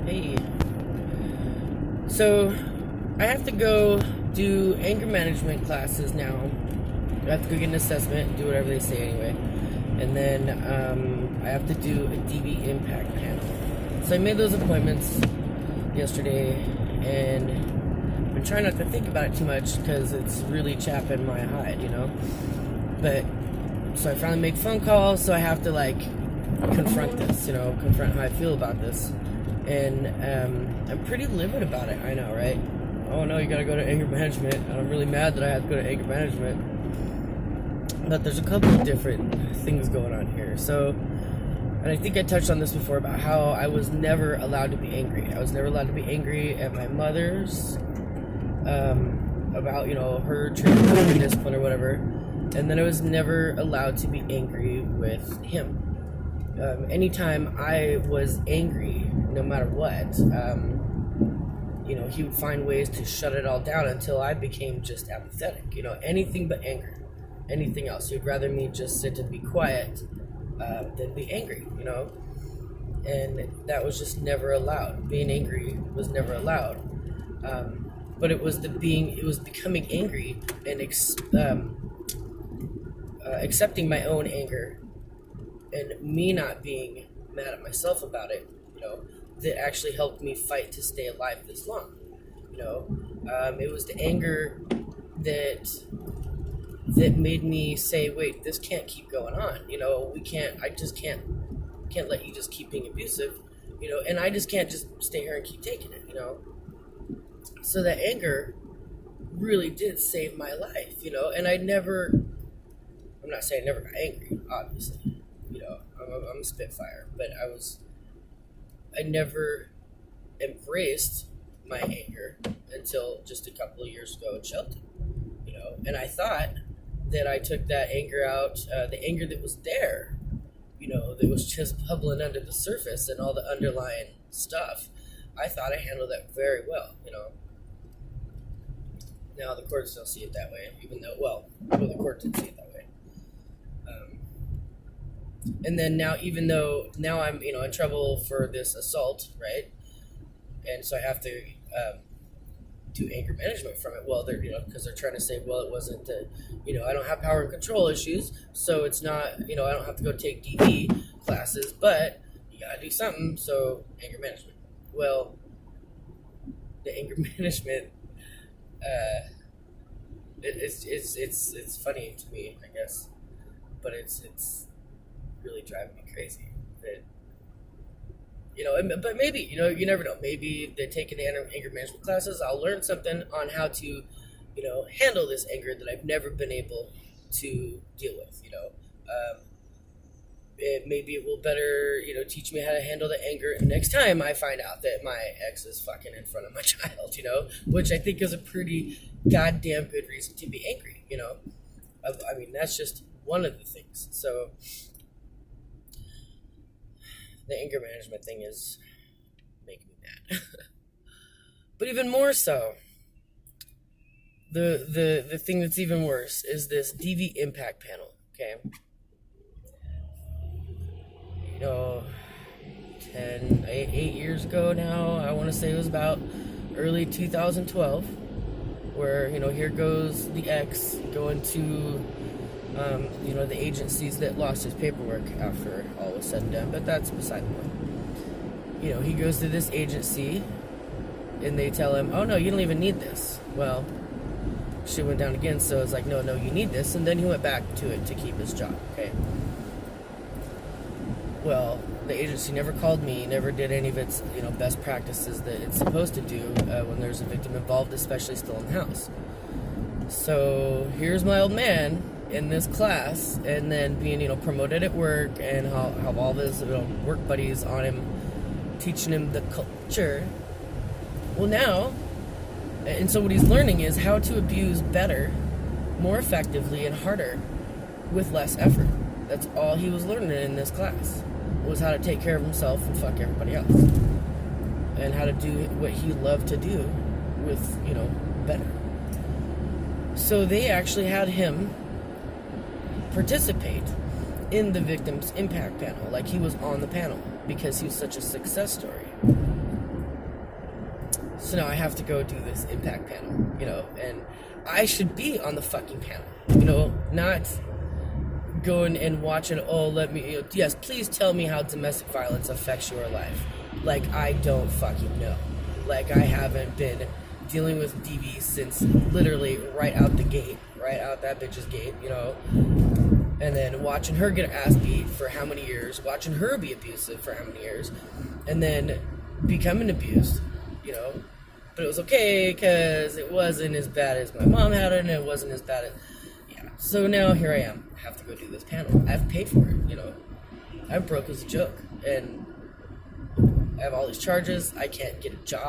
Hey. So, I have to go do anger management classes now. I have to go get an assessment, do whatever they say anyway. And then I have to do a DV impact panel. So I made those appointments yesterday, and I'm trying not to think about it too much because it's really chapping my hide, But, so I finally make phone calls, so I have to confront this, confront how I feel about this. And I'm pretty livid about it, I know, right? Oh no, you gotta go to anger management. And I'm really mad that I have to go to anger management. But there's a couple of different things going on here. So, and I think I touched on this before about how I was never allowed to be angry. I was never allowed to be angry at my mother's about, her treatment or discipline or whatever. And then I was never allowed to be angry with him. Anytime I was angry, no matter what, he would find ways to shut it all down until I became just apathetic. Anything but anger. Anything else. He'd rather me just sit and be quiet than be angry, And that was just never allowed. Being angry was never allowed. But it was becoming angry and accepting my own anger and me not being mad at myself about it, that actually helped me fight to stay alive this long. It was the anger that made me say, wait, this can't keep going on. I just can't let you just keep being abusive, and I just can't just stay here and keep taking it, So that anger really did save my life, and I'm not saying I never got angry, obviously. I'm a spitfire, but I never embraced my anger until just a couple of years ago in Shelton, and I thought that I took that anger out, the anger that was there, that was just bubbling under the surface and all the underlying stuff. I thought I handled that very well, Now the courts don't see it that way, even though, the court didn't see it that way. And then now, even though now I'm, in trouble for this assault, right? And so I have to do anger management from it. Well, they're, because they're trying to say, well, it wasn't, I don't have power and control issues, so it's not, I don't have to go take DV classes, but you gotta do something. So anger management. Well, the anger management, it's funny to me, I guess, but it's really driving me crazy that but maybe you never know, maybe they're taking the anger management classes, I'll learn something on how to handle this anger that I've never been able to deal with. Maybe it will better teach me how to handle the anger next time I find out that my ex is fucking in front of my child, which I think is a pretty goddamn good reason to be angry. I mean, that's just one of the things. So the anger management thing is making me mad. But even more so, the thing that's even worse is this DV impact panel, okay? 8 years ago now, I want to say it was about early 2012, where, here goes the ex going to the agencies that lost his paperwork after all was said and done, but that's beside the point. He goes to this agency, and they tell him, oh, no, you don't even need this. Well, shit went down again, so it's like, no, you need this, and then he went back to it to keep his job, okay? Well, the agency never called me, never did any of its, best practices that it's supposed to do when there's a victim involved, especially still in the house. So here's my old man in this class, and then being, promoted at work, and have all his work buddies on him, teaching him the culture. Well, now, and so what he's learning is how to abuse better, more effectively, and harder with less effort. That's all he was learning in this class, was how to take care of himself and fuck everybody else, and how to do what he loved to do with, better. So they actually had him participate in the victim's impact panel, like he was on the panel, because he was such a success story. So now I have to go do this impact panel, you know, and I should be on the fucking panel, you know, not going and watching, oh, let me, you know, yes, please tell me how domestic violence affects your life. Like, I don't fucking know. Like, I haven't been dealing with DV since literally right out the gate, right out that bitch's gate, you know, and then watching her get her ass beat for how many years, watching her be abusive for how many years, and then becoming abused, you know, but it was okay because it wasn't as bad as my mom had it, and it wasn't as bad as, yeah, so now here I am, I have to go do this panel, I've paid for it, you know, I'm broke as a joke, and I have all these charges, I can't get a job.